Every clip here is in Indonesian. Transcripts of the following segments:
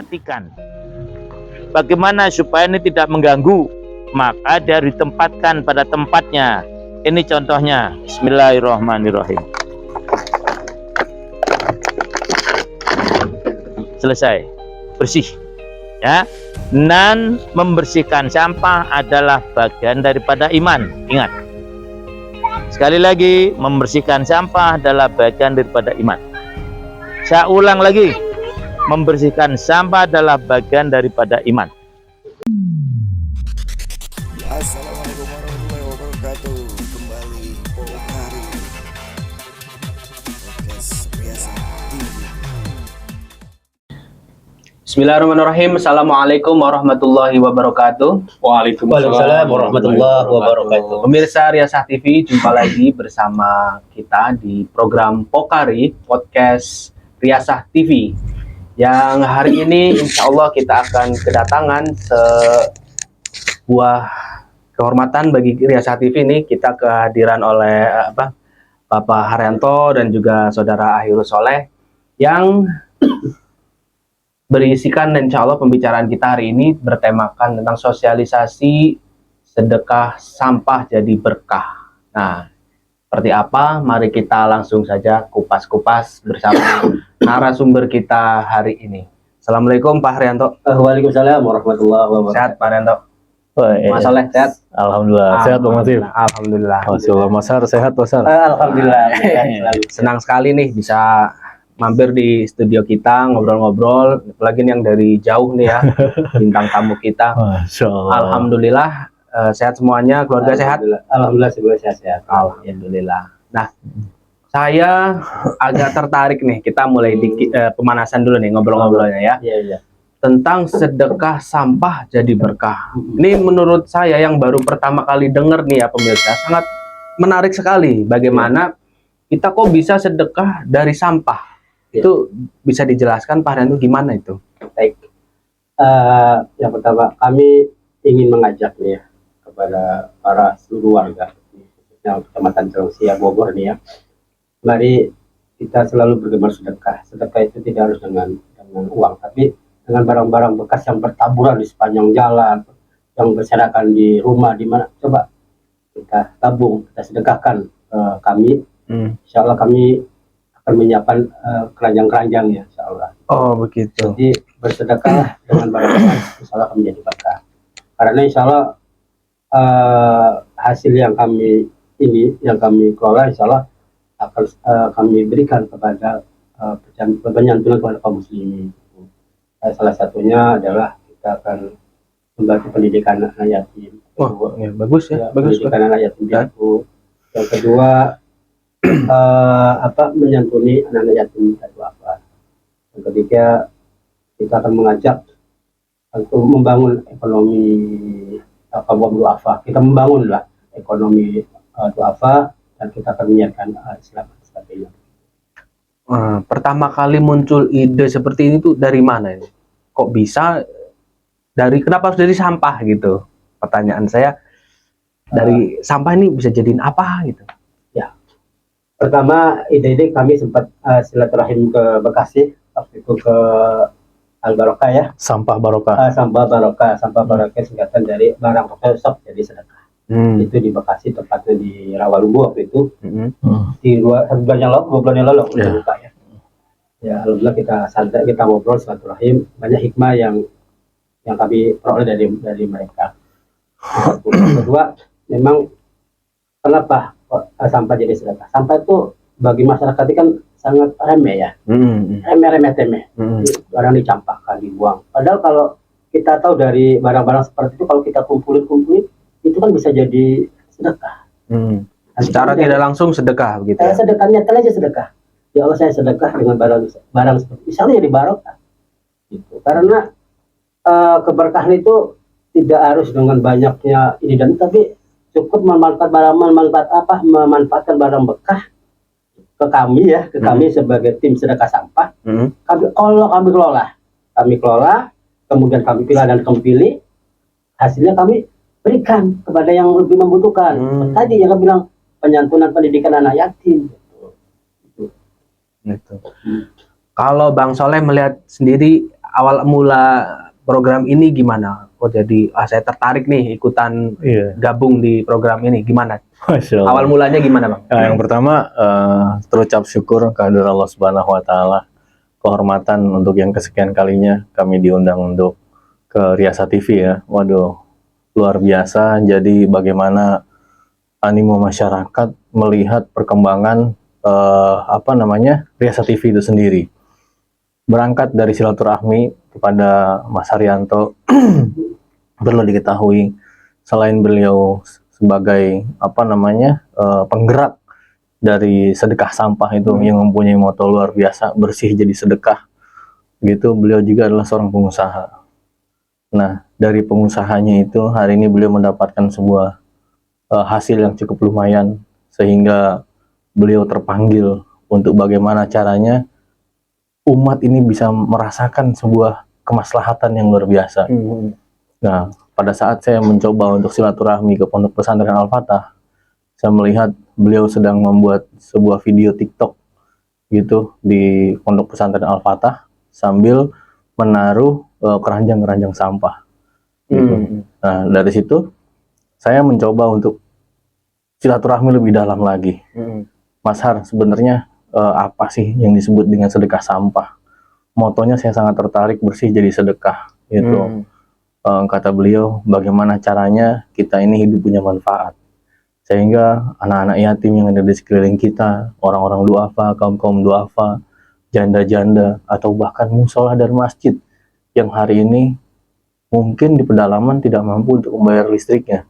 dimatikan. Bagaimana supaya ini tidak mengganggu? Maka dia ditempatkan pada tempatnya. Ini contohnya. Bismillahirrahmanirrahim. Selesai, bersih ya. Dan membersihkan sampah adalah bagian daripada iman. Ingat, sekali lagi, membersihkan sampah adalah bagian daripada iman. Saya ulang lagi, membersihkan sampah adalah bagian daripada iman. Assalamualaikum warahmatullahi wabarakatuh. Kembali Pokari Podcast Riasa TV. Bismillahirrahmanirrahim. Assalamualaikum warahmatullahi wabarakatuh. Waalaikumsalam warahmatullahi wabarakatuh. Pemirsa Riasa TV, jumpa lagi bersama kita di program Pokari Podcast Riasa TV. Yang hari ini insya Allah kita akan kedatangan sebuah kehormatan bagi Riasa TV ini. Kita kehadiran oleh Bapak Haryanto dan juga Saudara Ahirus Soleh yang berisikan, dan insya Allah pembicaraan kita hari ini bertemakan tentang sosialisasi sedekah sampah jadi berkah. Nah, seperti apa? Mari kita langsung saja kupas-kupas bersama narasumber kita hari ini. Assalamualaikum Pak Haryanto. Waalaikumsalam warahmatullahi wabarakatuh. Sehat Pak Haryanto? Mas Soleh sehat? Alhamdulillah. Sehat Bang Masif. Alhamdulillah. Masya Allah. Mas Har sehat Mas Har. Alhamdulillah. Senang sekali nih bisa mampir di studio kita ngobrol-ngobrol, apalagi yang dari jauh nih ya, bintang tamu kita. Masya Allah. Alhamdulillah sehat semuanya, keluarga sehat. Alhamdulillah semuanya sehat. Alhamdulillah. Nah, saya agak tertarik nih, kita mulai pemanasan dulu nih ngobrol-ngobrolnya ya. Iya. Tentang sedekah sampah jadi berkah. Ini menurut saya yang baru pertama kali dengar nih ya pemirsa, sangat menarik sekali. Bagaimana kita kok bisa sedekah dari sampah? Itu bisa dijelaskan Pak Haryanto gimana itu? Baik. Yang pertama kami ingin mengajak nih ya kepada para seluruh warga khususnya Kecamatan Celengsia Bogor nih ya. Mari kita selalu bergemar sedekah. Sedekah itu tidak harus dengan uang, tapi dengan barang-barang bekas yang bertaburan di sepanjang jalan, yang berserakan di rumah, di mana, coba kita tabung, kita sedekahkan kami. Insya Allah kami akan menyiapkan keranjang-keranjang ya, insya Allah. Oh begitu. Jadi bersedekah dengan barang bekas, insya Allah akan menjadi berkah. Karena insya Allah hasil yang kami kelola, insya Allah akan kami berikan kepada penyantunan kepada kaum muslimin. Salah satunya adalah kita akan membantu pendidikan anak yatim. Oh, ya, bagus ya, bagus. Pendidikan anak yatim itu. Yang kedua, menyantuni anak-anak yatim minta duafa. Yang ketiga, kita akan mengajak untuk membangun ekonomi kaum duafa. Kita membangunlah ekonomi duafa dan kita akan menyiapkan Islam dan sebagainya. Pertama kali muncul ide seperti ini tuh dari mana ini? Kok bisa kenapa harus dari sampah gitu? Pertanyaan saya, dari sampah ini bisa jadiin apa gitu? Ya, pertama ide kami sempat silaturahim ke Bekasi, waktu itu ke Al Barokah ya. Sampah barokah. Sampah barokah singkatan dari barang rusak jadi sedekah. Itu di Bekasi, tepatnya di Rawalumbu waktu itu. Di 2 bulan yang lalu kita buka ya. Ya alhamdulillah kita santai, kita ngobrol silaturahim, banyak hikmah yang kami peroleh dari mereka. Yang kedua, memang kenapa kok sampah jadi sedekah? Sampah itu bagi masyarakat itu kan sangat remeh ya. Remeh temeh. Barang dicampakkan, dibuang. Padahal kalau kita tahu dari barang-barang seperti itu, kalau kita kumpulin itu kan bisa jadi sedekah. Secara tidak langsung sedekah begitu ya? Sedekah, niatkan aja sedekah. Ya Allah, saya sedekah dengan barang seperti itu. Misalnya jadi barokah. Gitu. Karena keberkahan itu tidak harus dengan banyaknya ini dan tapi cukup memanfaatkan barang bekas ke kami sebagai tim sedekah sampah. Kami kelola, kemudian kami pilih dan kami pilih, hasilnya kami berikan kepada yang lebih membutuhkan. Tadi yang kami bilang penyantunan pendidikan anak yatim. Gitu. Kalau Bang Soleh melihat sendiri awal mula program ini gimana? Kok jadi saya tertarik nih ikutan gabung di program ini, gimana? Masya Allah. Awal mulanya gimana, Bang? Nah, yang pertama terucap syukur kehadirat Allah Subhanahu wa taala. Kehormatan untuk yang kesekian kalinya kami diundang untuk ke Riasa TV ya. Waduh, luar biasa. Jadi bagaimana animo masyarakat melihat perkembangan Riasa TV itu sendiri. Berangkat dari silaturahmi kepada Mas Haryanto, perlu diketahui selain beliau sebagai penggerak dari sedekah sampah itu yang mempunyai moto luar biasa, bersih jadi sedekah gitu, beliau juga adalah seorang pengusaha. Nah, dari pengusahanya itu hari ini beliau mendapatkan sebuah hasil yang cukup lumayan, sehingga beliau terpanggil untuk bagaimana caranya umat ini bisa merasakan sebuah kemaslahatan yang luar biasa. Nah, pada saat saya mencoba untuk silaturahmi ke Pondok Pesantren Al-Fatah, saya melihat beliau sedang membuat sebuah video TikTok gitu di Pondok Pesantren Al-Fatah sambil menaruh keranjang-keranjang sampah. Gitu. Nah, dari situ saya mencoba untuk silaturahmi lebih dalam lagi. Mas Har, sebenarnya apa sih yang disebut dengan sedekah sampah? Motonya saya sangat tertarik, bersih jadi sedekah gitu. Kata beliau, bagaimana caranya kita ini hidup punya manfaat, sehingga anak-anak yatim yang ada di sekeliling kita, orang-orang duafa, kaum-kaum duafa, janda-janda, atau bahkan musola dan masjid yang hari ini mungkin di pedalaman tidak mampu untuk membayar listriknya.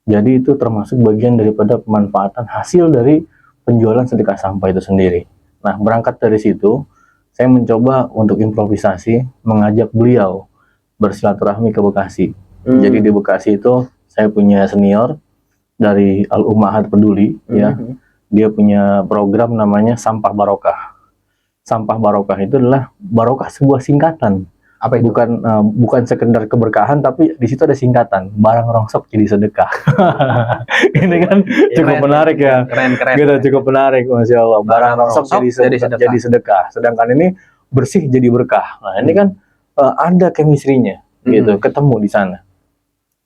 Jadi itu termasuk bagian daripada pemanfaatan hasil dari penjualan sedekah sampah itu sendiri. Nah, berangkat dari situ, saya mencoba untuk improvisasi, mengajak beliau bersilaturahmi ke Bekasi. Jadi di Bekasi itu saya punya senior dari Al-Ummahat Peduli, ya. Dia punya program namanya Sampah Barokah. Sampah Barokah itu adalah barokah sebuah singkatan. Apa itu? Bukan sekedar keberkahan, tapi di situ ada singkatan, barang rongsok jadi sedekah. Ini kan cukup menarik ya. Keren. Gitu, cukup menarik, Masya Allah. Barang rongsok jadi sedekah. Sedangkan ini bersih jadi berkah. Nah, ini kan ada chemistry-nya gitu, ketemu di sana.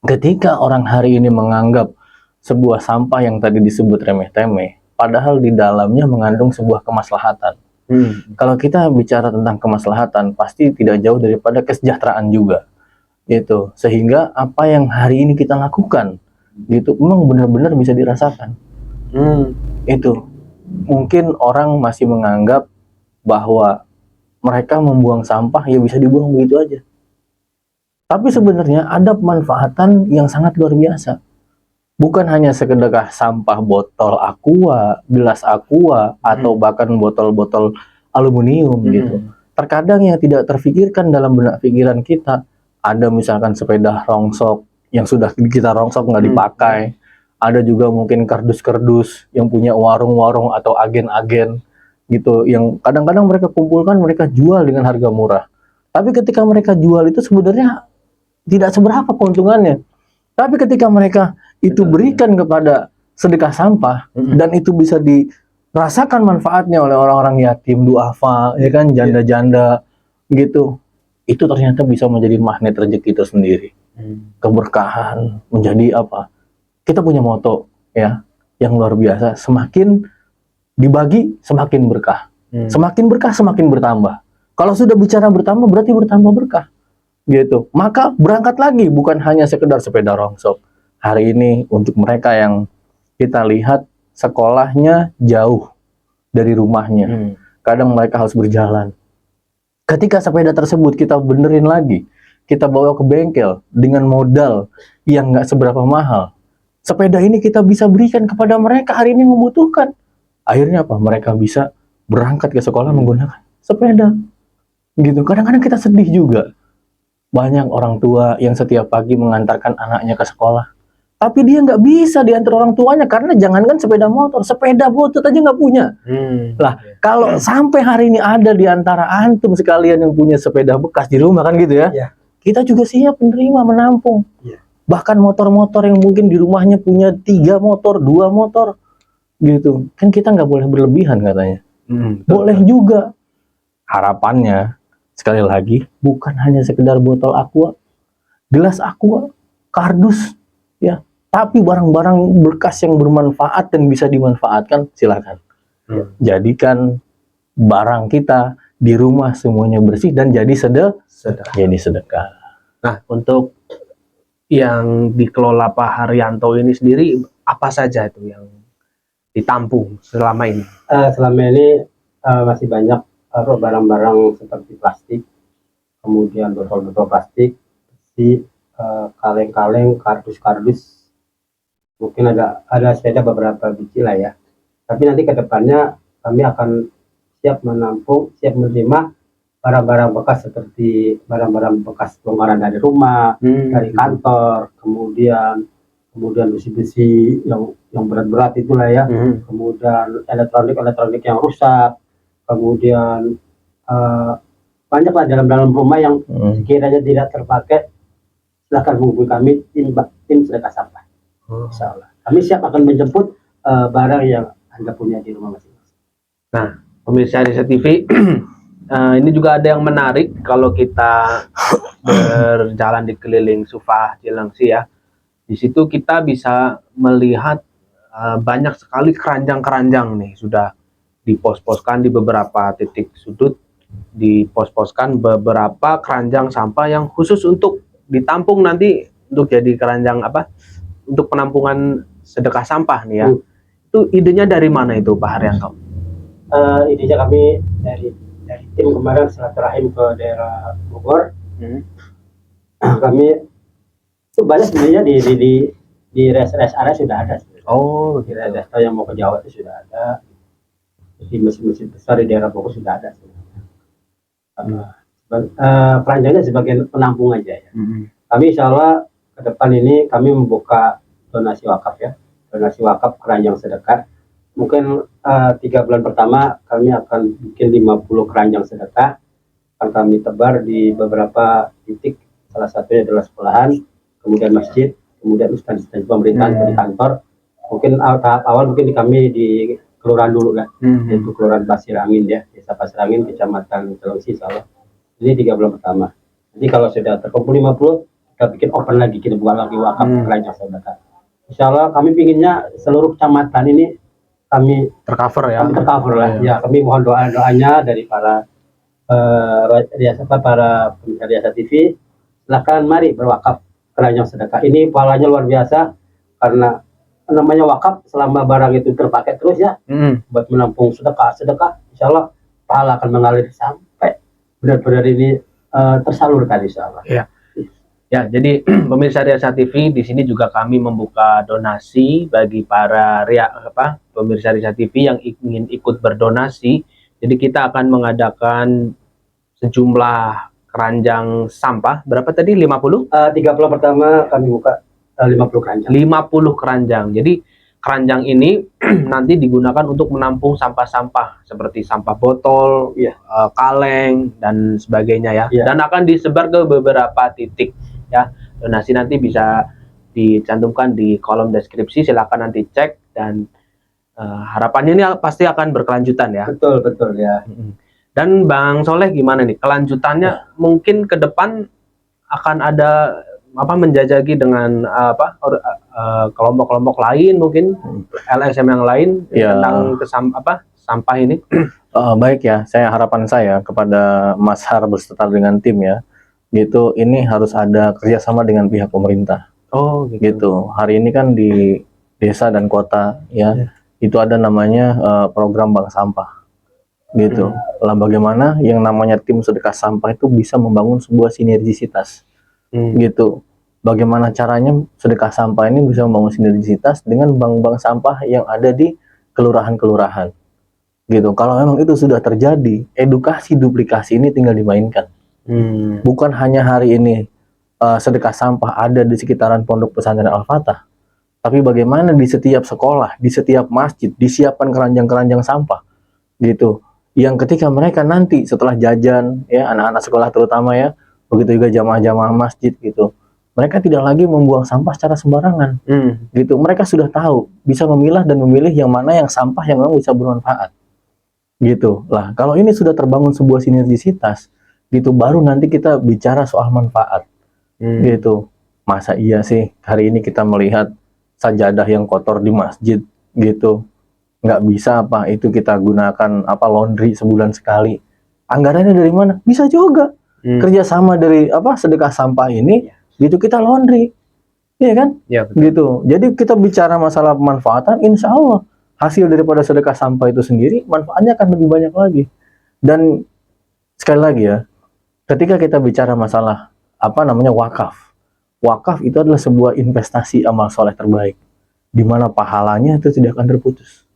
Ketika orang hari ini menganggap sebuah sampah yang tadi disebut remeh-temeh, padahal di dalamnya mengandung sebuah kemaslahatan. Kalau kita bicara tentang kemaslahatan, pasti tidak jauh daripada kesejahteraan juga, gitu. Sehingga apa yang hari ini kita lakukan, gitu, memang benar-benar bisa dirasakan. Itu mungkin orang masih menganggap bahwa mereka membuang sampah ya bisa dibuang begitu aja. Tapi sebenarnya ada pemanfaatan yang sangat luar biasa. Bukan hanya sekedar sampah botol aqua, gelas aqua, atau bahkan botol-botol aluminium gitu. Terkadang yang tidak terfikirkan dalam benak pikiran kita, ada misalkan sepeda rongsok yang sudah kita rongsok nggak dipakai. Ada juga mungkin kardus-kardus yang punya warung-warung atau agen-agen gitu, yang kadang-kadang mereka kumpulkan, mereka jual dengan harga murah. Tapi ketika mereka jual itu sebenarnya tidak seberapa keuntungannya. Tapi ketika mereka itu berikan kepada sedekah sampah, dan itu bisa dirasakan manfaatnya oleh orang-orang yatim, duafa, ya kan, janda-janda gitu, itu ternyata bisa menjadi magnet rezeki itu sendiri. Keberkahan menjadi apa? Kita punya moto ya yang luar biasa, semakin dibagi semakin berkah. Semakin berkah semakin bertambah. Kalau sudah bicara bertambah berarti bertambah berkah. Gitu. Maka berangkat lagi, bukan hanya sekedar sepeda rongsok. Hari ini untuk mereka yang kita lihat sekolahnya jauh dari rumahnya, kadang mereka harus berjalan. Ketika sepeda tersebut kita benerin lagi, kita bawa ke bengkel dengan modal yang nggak seberapa mahal, sepeda ini kita bisa berikan kepada mereka hari ini membutuhkan. Akhirnya apa? Mereka bisa berangkat ke sekolah menggunakan sepeda. Gitu. Kadang-kadang kita sedih juga. Banyak orang tua yang setiap pagi mengantarkan anaknya ke sekolah, tapi dia nggak bisa diantar orang tuanya karena jangankan sepeda motor, sepeda butut aja nggak punya. Lah, kalau sampai hari ini ada di antara antum sekalian yang punya sepeda bekas di rumah kan gitu ya, kita juga siap menerima, menampung. Bahkan motor-motor yang mungkin di rumahnya punya 3 motor, 2 motor, gitu. Kan kita nggak boleh berlebihan katanya. Boleh juga. Harapannya Sekali lagi, bukan hanya sekedar botol aqua, gelas aqua, kardus, ya, tapi barang-barang bekas yang bermanfaat dan bisa dimanfaatkan, silakan. Jadikan barang kita di rumah semuanya bersih dan jadi sedekah. Nah, untuk yang dikelola Pak Haryanto ini sendiri, apa saja itu yang ditampung selama ini? Selama ini masih banyak barang-barang seperti plastik, kemudian botol-botol plastik, besi, kaleng-kaleng, kardus-kardus, mungkin ada sepeda beberapa biji lah ya. Tapi nanti ke depannya kami akan siap menampung, siap menerima barang-barang bekas seperti barang-barang bekas bongkaran dari rumah, dari kantor, kemudian besi-besi yang berat-berat itulah ya, kemudian elektronik yang rusak, kemudian banyak lah dalam rumah yang sekiranya tidak terpakai, silakan hubungi kami tim sedekah sampah. Insya Allah kami siap akan menjemput barang yang Anda punya di rumah masing-masing. Nah, pemirsa Desa TV, ini juga ada yang menarik kalau kita berjalan di keliling Sufah Cilengsi ya. Di situ kita bisa melihat banyak sekali keranjang-keranjang nih, sudah dipos-poskan di beberapa titik sudut, dipos-poskan beberapa keranjang sampah yang khusus untuk ditampung nanti untuk jadi keranjang untuk penampungan sedekah sampah nih ya. Itu idenya dari mana itu Pak Haryanto? Idenya kami dari tim kemarin silaturahim ke daerah Bogor. Kami itu banyak sebenarnya di rest area sudah ada. Oh, di rest yang mau ke Jawa itu sudah ada. Di masjid besar di daerah Bogor sudah ada. Keranjangnya sebagai penampung aja ya. Kami insya Allah ke depan ini kami membuka donasi wakaf ya, donasi wakaf keranjang sedekah. Mungkin 3 bulan pertama kami akan bikin 50 keranjang sedekah, akan kami tebar di beberapa titik, salah satunya adalah sekolahan, kemudian masjid, kemudian instansi pemerintahan dari kantor. Mungkin tahap awal mungkin kami di kelurahan dulu lah, yaitu kelurahan Pasir Angin ya, desa Pasir Angin, kecamatan Cilengsi, salah. Ini 3 bulan pertama. Jadi kalau sudah terkumpul 50, kita bikin open lagi, kita buat lagi wakaf keranjang sedekah. Insya Allah kami pinginnya seluruh kecamatan ini kami tercover ya. Kami tercover lah. Ya, kami mohon doanya dari para para pemirsa Desa TV. Silakan mari berwakaf keranjang sedekah. Ini pahalanya luar biasa karena namanya wakaf selama barang itu terpakai terus ya. Buat menampung sedekah. Insya Allah pahala akan mengalir sampai benar-benar ini tersalurkan insya Allah. Iya. Ya, jadi pemirsa Desa TV, di sini juga kami membuka donasi bagi para pemirsa Desa TV yang ingin ikut berdonasi. Jadi kita akan mengadakan sejumlah keranjang sampah. Berapa tadi? 50? 3 bulan pertama kami buka 50 keranjang. 50 keranjang. Jadi keranjang ini nanti digunakan untuk menampung sampah-sampah seperti sampah botol, kaleng dan sebagainya ya. Dan akan disebar ke beberapa titik. Ya, donasi nanti bisa dicantumkan di kolom deskripsi, silakan nanti cek dan harapannya ini pasti akan berkelanjutan ya. Betul ya. Dan Bang Soleh gimana nih kelanjutannya? Mungkin ke depan akan ada menjajaki dengan kelompok-kelompok lain mungkin LSM yang lain tentang sampah ini. Baik ya, harapan saya kepada Mas Har beserta dengan tim ya. Gitu, ini harus ada kerjasama dengan pihak pemerintah. Oh, gitu. Hari ini kan di desa dan kota ya, itu ada namanya program bank sampah. Gitu. Lah bagaimana yang namanya tim sedekah sampah itu bisa membangun sebuah sinergisitas. Gitu. Bagaimana caranya sedekah sampah ini bisa membangun sinergisitas dengan bank-bank sampah yang ada di kelurahan-kelurahan. Gitu. Kalau memang itu sudah terjadi, edukasi duplikasi ini tinggal dimainkan. Bukan hanya hari ini sedekah sampah ada di sekitaran pondok pesantren Al-Fatah, tapi bagaimana di setiap sekolah, di setiap masjid disiapkan keranjang-keranjang sampah gitu, yang ketika mereka nanti setelah jajan ya, anak-anak sekolah terutama ya, begitu juga jamaah-jamaah masjid gitu, mereka tidak lagi membuang sampah secara sembarangan gitu. Mereka sudah tahu, bisa memilah dan memilih yang mana yang sampah yang memang bisa bermanfaat gitu. Lah kalau ini sudah terbangun sebuah sinergisitas, gitu, baru nanti kita bicara soal manfaat. Gitu. Masa iya sih hari ini kita melihat sajadah yang kotor di masjid gitu, nggak bisa apa itu kita gunakan apa laundry sebulan sekali? Anggarannya dari mana? Bisa juga kerjasama dari apa sedekah sampah ini gitu kita laundry, iya kan? Ya, Gitu. Jadi kita bicara masalah pemanfaatan, insya Allah hasil daripada sedekah sampah itu sendiri manfaatnya akan lebih banyak lagi. Dan sekali lagi ya, ketika kita bicara masalah apa namanya wakaf, wakaf itu adalah sebuah investasi amal soleh terbaik, di mana pahalanya itu tidak akan terputus.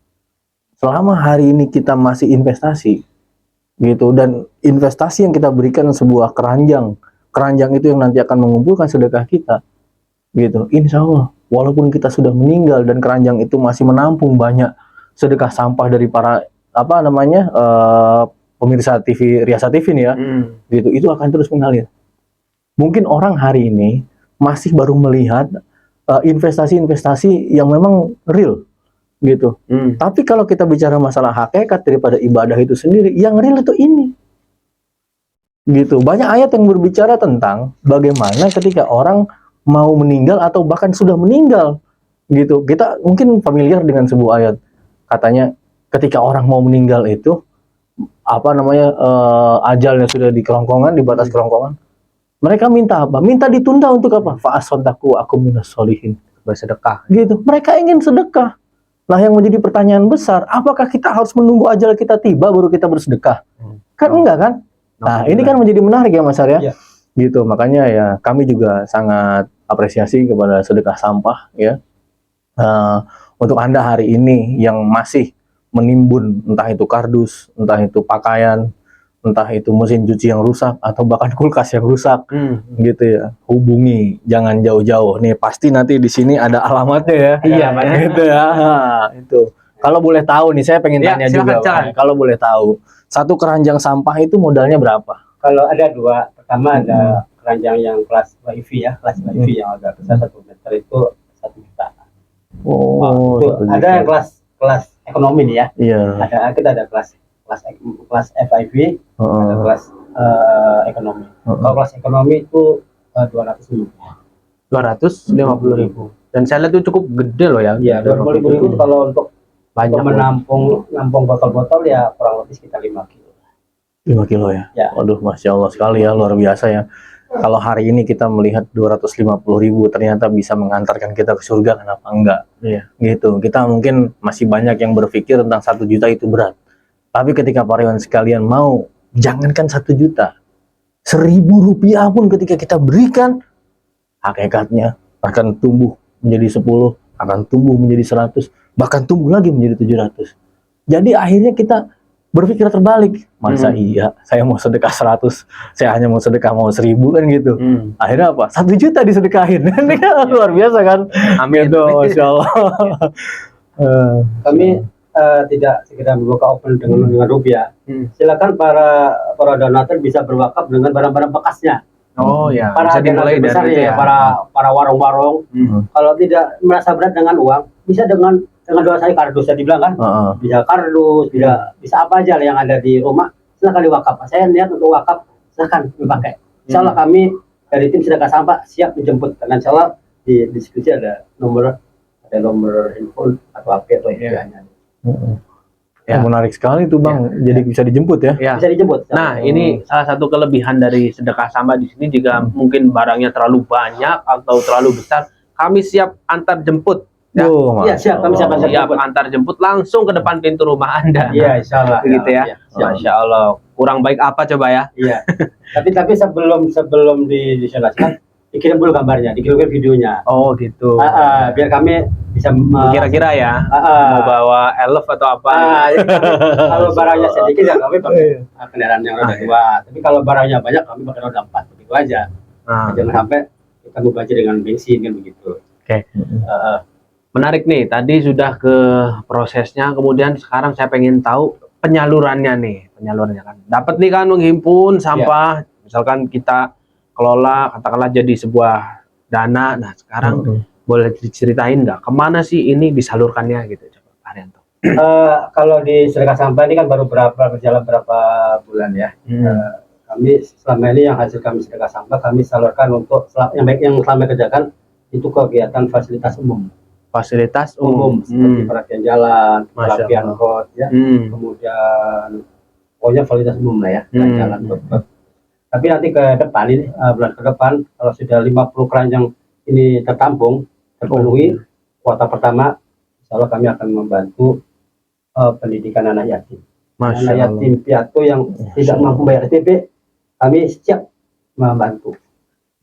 Selama hari ini kita masih investasi, gitu, dan investasi yang kita berikan sebuah keranjang, keranjang itu yang nanti akan mengumpulkan sedekah kita, gitu. Insya Allah, walaupun kita sudah meninggal dan keranjang itu masih menampung banyak sedekah sampah dari para apa namanya pemirsa TV Riasa TV nih ya, gitu, itu akan terus mengalir. Mungkin orang hari ini masih baru melihat investasi-investasi yang memang real, gitu. Tapi kalau kita bicara masalah hakikat daripada ibadah itu sendiri, yang real itu ini, gitu. Banyak ayat yang berbicara tentang bagaimana ketika orang mau meninggal atau bahkan sudah meninggal, gitu. Kita mungkin familiar dengan sebuah ayat, katanya ketika orang mau meninggal itu apa namanya ajalnya sudah di kerongkongan, di batas kerongkongan, mereka minta apa? Minta ditunda untuk apa? Fa'asontaku aku minas solihin, bersedekah. gitu. Mereka ingin sedekah. Lah yang menjadi pertanyaan besar, apakah kita harus menunggu ajal kita tiba baru kita bersedekah? Kan enggak kan? Nah, ini kan menjadi menarik ya Mas Arya. Iya. Gitu, makanya ya kami juga sangat apresiasi kepada sedekah sampah ya. Untuk Anda hari ini yang masih menimbun entah itu kardus, entah itu pakaian, entah itu mesin cuci yang rusak atau bahkan kulkas yang rusak, gitu ya, hubungi, jangan jauh-jauh. Nih pasti nanti di sini ada alamatnya ya. Iya, Pak. Gitu ya. Itu. Kalau boleh tahu nih, saya pengen Ya, tanya silakan, juga. silakan. Pak. Kalau boleh tahu, satu keranjang sampah itu modalnya berapa? Kalau ada dua, pertama ada keranjang yang kelas WiFi ya, kelas WiFi yang agak besar 1 meter itu 1 juta. Oh, Itu 1 ada juta. yang kelas ekonomi nih ya. Iya. Kita ada kelas FIV, ada kelas ekonomi. Kalau kelas ekonomi itu 250. 250.000. Dan saya lihat itu cukup gede loh ya. Iya, 250.000 itu kalau untuk Banyak menampung botol-botol ya kurang lebih sekitar 5 kilo. 5 kilo ya? Ya. Waduh, Masya Allah sekali ya, luar biasa ya. Kalau hari ini kita melihat 250.000 ternyata bisa mengantarkan kita ke surga, kenapa enggak? Iya. Gitu. Kita mungkin masih banyak yang berpikir tentang 1 juta itu berat. Tapi ketika para iwan sekalian mau, jangankan 1 juta, 1.000 rupiah pun ketika kita berikan, hakikatnya akan tumbuh menjadi 10, akan tumbuh menjadi 100, bahkan tumbuh lagi menjadi 700. Jadi akhirnya kita berpikir terbalik, masa iya saya mau sedekah 100, saya hanya mau sedekah mau 1.000 kan gitu. Akhirnya apa? 1 juta disedekahin. Ini kan luar biasa kan? Amin. Gitu, Masya Allah. Kami tidak sekedar membuka open dengan rupiah. Silakan para donatur bisa berwakaf dengan barang-barang bekasnya. Oh ya, Para bisa dimulai donatur besar dari itu ya, ya. para warung-warung. Kalau tidak merasa berat dengan uang, bisa dengan doa saya kardus tadi bilang kan. Bisa kardus, bisa apa aja yang ada di rumah, silakan diwakaf. Saya niat untuk wakaf, silakan dipakai. Insya Allah kami dari tim sedekah sampah siap menjemput. Dan insya Allah di diskusi ada nomor handphone atau HP atau hadiahnya. Ya. Menarik sekali tuh Bang, jadi bisa dijemput ya. Ya. Bisa dijemput. Nah, ini salah satu kelebihan dari sedekah sampah di sini. Jika mungkin barangnya terlalu banyak atau terlalu besar, kami siap antar jemput. Ya, Iya, siap, kami siap antar siap jemput. antar jemput langsung ke depan pintu rumah Anda. Iya, insya Allah. Begitu ya. Iya, siap. Masya Allah. Kurang baik apa coba ya? Iya. tapi sebelum disolasikan, dikirim dulu gambarnya, dikirim videonya. Oh gitu. Biar kami bisa Kira-kira ya, mau bawa elf atau apa? kalau barangnya sedikit ya kami pakai kendaraan yang roda 2. Tapi kalau barangnya banyak kami pakai roda 4. Begitu aja. Jangan sampai kita mubazir dengan bensin kan begitu. Oke. Menarik nih. Tadi sudah ke prosesnya, kemudian sekarang saya pengen tahu penyalurannya nih. Penyalurannya kan. Dapat nih kan menghimpun sampah. Misalkan kita kelola, katakanlah jadi sebuah dana. Nah sekarang boleh diceritain nggak kemana sih ini disalurkannya gitu, coba Pak Haryanto? Kalau di sedekah sampah ini kan baru berjalan berapa bulan ya. kami selama ini yang hasil kami sedekah sampah kami salurkan untuk yang selama kerjakan itu kegiatan fasilitas umum. Fasilitas Umum seperti perhatian jalan, Masya perapian Allah. got, ya, kemudian pokoknya fasilitas umum lah ya, jalan. Tapi nanti ke depan ini bulan ke depan kalau sudah 50 keranjang ini tertampung terpenuhi kuota pertama, insya Allah kami akan membantu pendidikan anak yatim. Masya Anak yatim piatu yang tidak mampu bayar SPP, kami siap membantu.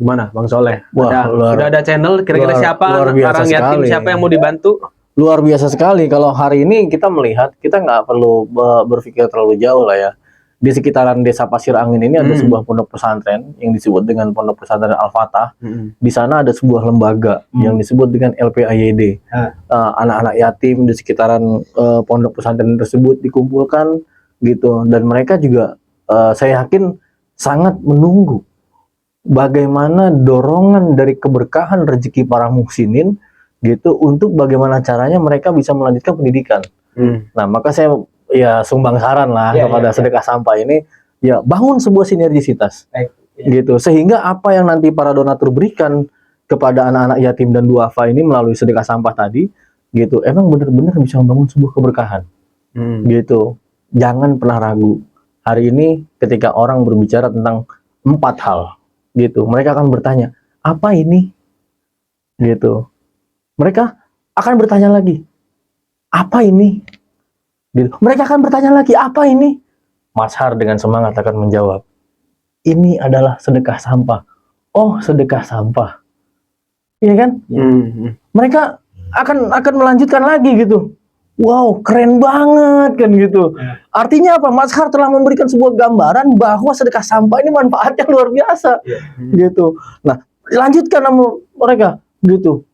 Gimana Bang Soleh? Wah, Udah ada channel kira-kira siapa luar biasa orang yatim, sekali. siapa yang mau dibantu? Luar biasa sekali. Kalau hari ini kita melihat, kita nggak perlu berpikir terlalu jauh lah ya. Di sekitaran desa Pasir Angin ini ada sebuah pondok pesantren yang disebut dengan Pondok Pesantren Al-Fatah. Di sana ada sebuah lembaga yang disebut dengan LPAYD. Anak-anak yatim di sekitaran pondok pesantren tersebut dikumpulkan gitu, dan mereka juga saya yakin sangat menunggu bagaimana dorongan dari keberkahan rezeki para muhsinin gitu untuk bagaimana caranya mereka bisa melanjutkan pendidikan. Nah, maka saya ya sumbang saran lah kepada sedekah sampah ini, ya bangun sebuah sinergisitas gitu, sehingga apa yang nanti para donatur berikan kepada anak-anak yatim dan duafa ini melalui sedekah sampah tadi gitu, emang benar-benar bisa membangun sebuah keberkahan gitu. Jangan pernah ragu. Hari ini ketika orang berbicara tentang 4 hal gitu, mereka akan bertanya, apa ini? Gitu. Mereka akan bertanya lagi, apa ini? Gitu. Mereka akan bertanya lagi, apa ini? Mas Har dengan semangat akan menjawab, ini adalah sedekah sampah. Oh, sedekah sampah. Iya kan? Mereka akan melanjutkan lagi gitu. Wow, keren banget kan gitu. Artinya apa? Mas Har telah memberikan sebuah gambaran bahwa sedekah sampah ini manfaatnya luar biasa. Gitu. Nah, lanjutkan sama mereka gitu.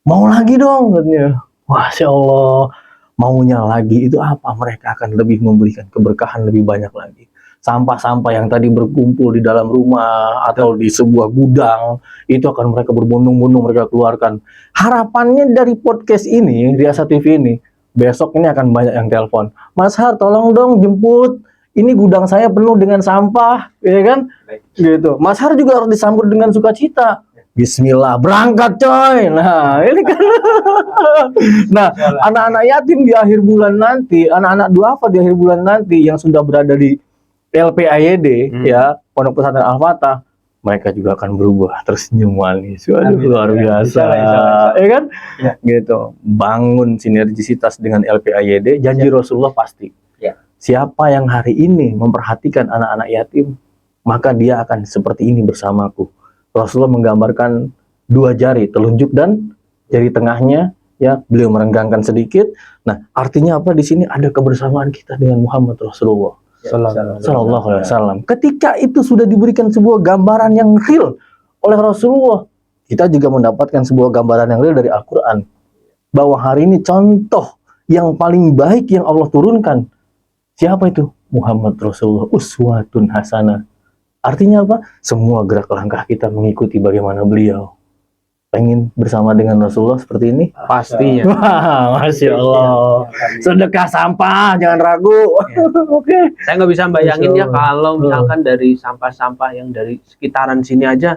Mau lagi dong katanya. Masya Allah. Maunya lagi itu apa? Mereka akan lebih memberikan keberkahan lebih banyak lagi. Sampah-sampah yang tadi berkumpul di dalam rumah atau di sebuah gudang, itu akan mereka berbondong-bondong mereka keluarkan. Harapannya dari podcast ini, Riasa TV ini, besok ini akan banyak yang telepon. Mas Har, tolong dong jemput. Ini gudang saya penuh dengan sampah, ya kan? Gitu. Mas Har juga harus disambut dengan sukacita. Bismillah, berangkat coy. Nah, ini kan. Nah, anak-anak yatim di akhir bulan nanti, anak-anak duafa di akhir bulan nanti yang sudah berada di LPAYD, ya, Pondok Pesantren Al-Fatah, mereka juga akan berubah tersenyum manis. Waduh, luar biasa. Ya kan? Ya. Gitu. Bangun sinergisitas dengan LPAYD, janji Rasulullah pasti. Ya. Siapa yang hari ini memperhatikan anak-anak yatim, maka dia akan seperti ini bersamaku. Rasulullah menggambarkan 2 jari, telunjuk dan jari tengahnya, ya, beliau merenggangkan sedikit. Nah, artinya apa di sini? Ada kebersamaan kita dengan Muhammad Rasulullah Sallallahu Alaihi Wasallam. Ketika itu sudah diberikan sebuah gambaran yang real oleh Rasulullah, kita juga mendapatkan sebuah gambaran yang real dari Al-Quran, bahwa hari ini contoh yang paling baik yang Allah turunkan, siapa itu? Muhammad Rasulullah, uswatun hasanah. Artinya apa? Semua gerak langkah kita mengikuti bagaimana beliau. Pengen bersama dengan Rasulullah seperti ini? Pastinya. Wah, Masya Allah. Sedekah sampah, jangan ragu. Oke. Saya nggak bisa bayangin ya kalau misalkan dari sampah-sampah yang dari sekitaran sini aja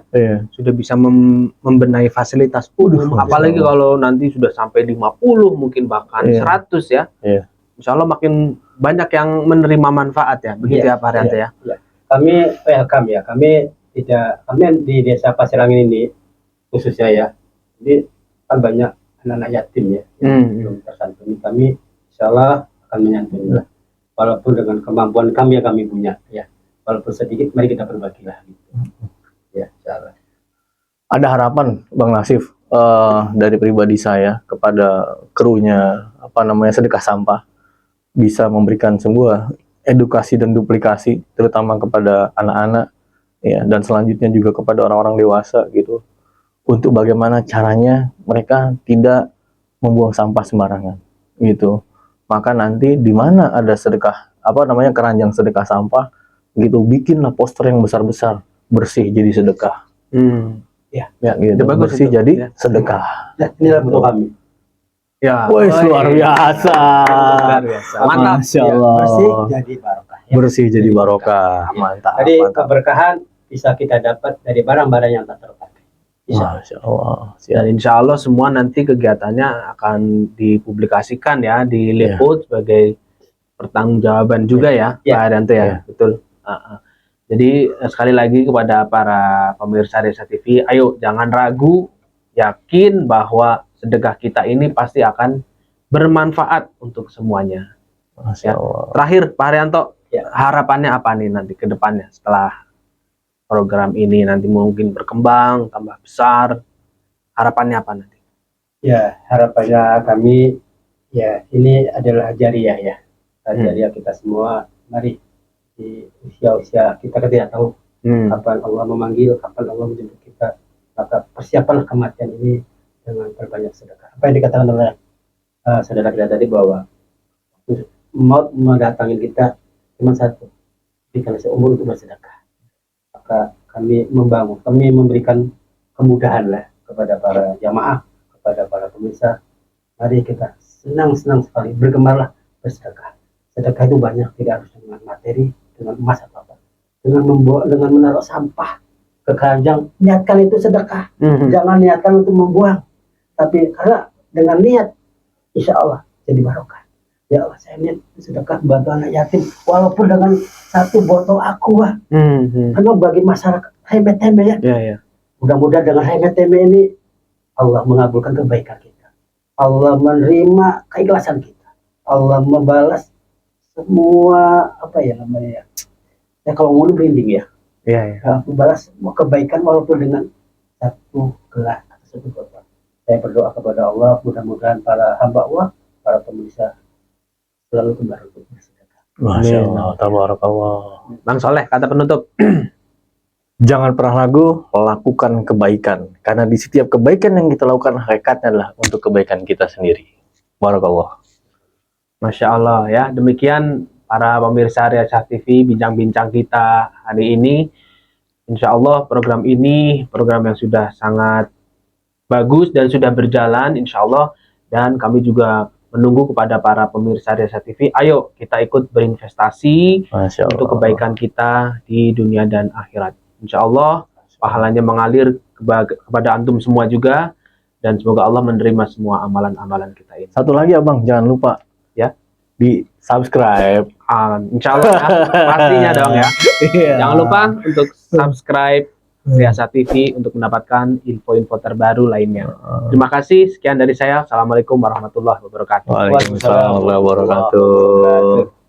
sudah bisa membenahi fasilitas umum. Apalagi kalau nanti sudah sampai 50 mungkin bahkan 100 ya. Insya Allah makin banyak yang menerima manfaat ya. Begitu ya Pak Haryanto ya. Kami welcome ya. Kami di desa Pasir Angin ini khususnya ya, jadi kan banyak anak-anak yatim ya yang belum tersantuni. Kami insya Allah akan menyantuni lah, walaupun dengan kemampuan kami yang kami punya ya, walaupun sedikit, mari kita berbagilah gitu. Ya, insya Allah. Ada harapan Bang Nasif dari pribadi saya kepada krunya sedekah sampah bisa memberikan sebuah edukasi dan duplikasi terutama kepada anak-anak ya, dan selanjutnya juga kepada orang-orang dewasa gitu, untuk bagaimana caranya mereka tidak membuang sampah sembarangan gitu. Maka nanti di mana ada sedekah keranjang sedekah sampah gitu, bikinlah poster yang besar-besar, bersih jadi sedekah. Ya gitu. Bagus bersih itu. jadi sedekah. Ya, inilah bentuk kami. Ya. Wih, luar biasa. Luar biasa. Mantap. Masya Allah. Bersih jadi barokah. ya. Bersih jadi barokah. Mantap. Jadi Mantap. keberkahan bisa kita dapat dari barang-barang yang tak terpakai. Insya Allah. Masya Allah. Dan insya Allah semua nanti kegiatannya akan dipublikasikan ya, diliput sebagai pertanggungjawaban juga ya, Ya. Pak Haryanto ya, Ya. betul. Jadi sekali lagi kepada para pemirsa Desa TV, ayo jangan ragu, yakin bahwa sedekah kita ini pasti akan bermanfaat untuk semuanya. Masya Allah. Terakhir Pak Haryanto, Ya. harapannya apa nih nanti ke depannya setelah program ini nanti mungkin berkembang, tambah besar, harapannya apa nanti? Ya, harapannya kami ya ini adalah jariah ya. Jariah kita semua. Mari di usia-usia kita tidak tahu kapan Allah memanggil, kapan Allah menjemput kita. Maka persiapanlah kematian ini dengan berbanyak sedekah. Apa yang dikatakan oleh saudara kita tadi bahwa maut mendatangin kita cuma satu, berikan seumur untuk bersedekah. Maka kami memberikan kemudahan lah kepada para jamaah, kepada para pemirsa. Mari kita senang-senang sekali, bergemarlah bersedekah. Sedekah itu banyak, tidak harus dengan materi, dengan emas atau apa. Dengan menaruh sampah ke keranjang, niatkan itu sedekah. Jangan niatkan untuk membuang. Tapi karena dengan niat, insya Allah jadi barokah. Ya Allah, saya niat sedekah bantu anak yatim, walaupun dengan satu botol aqua. Karena bagi masyarakat hemat-hemat ya. Ya. Mudah-mudahan dengan hemat-hemat ini Allah mengabulkan kebaikan kita. Allah menerima keikhlasan kita. Allah membalas semua apa ya namanya ya. Ya kalau ngomong merinding ya. Iya. Membalas semua kebaikan walaupun dengan satu gelas atau satu botol. Saya berdoa kepada Allah, mudah-mudahan para hamba Allah, para pemirsa selalu kembali untuk bersedekah. Masya Allah. Tabarakallah. Bang Soleh, kata penutup. Jangan pernah ragu, lakukan kebaikan. Karena di setiap kebaikan yang kita lakukan, hakikatnya adalah untuk kebaikan kita sendiri. Barakallah. Masya Allah ya. Demikian para pemirsa Riyasa TV, bincang-bincang kita hari ini. Insya Allah program ini, program yang sudah sangat bagus dan sudah berjalan, insya Allah. Dan kami juga menunggu kepada para pemirsa Riyasa TV, ayo kita ikut berinvestasi Masya Allah. untuk kebaikan kita di dunia dan akhirat. Insya Allah pahalanya mengalir kepada antum semua juga, dan semoga Allah menerima semua amalan-amalan kita ini. Satu lagi abang, jangan lupa Ya. di subscribe. Insya Allah ya, pastinya dong ya. Iya. Jangan lupa untuk subscribe Riyasa TV untuk mendapatkan info-info terbaru lainnya. Terima kasih, sekian dari saya. Assalamualaikum warahmatullahi wabarakatuh. Waalaikumsalam warahmatullahi wabarakatuh.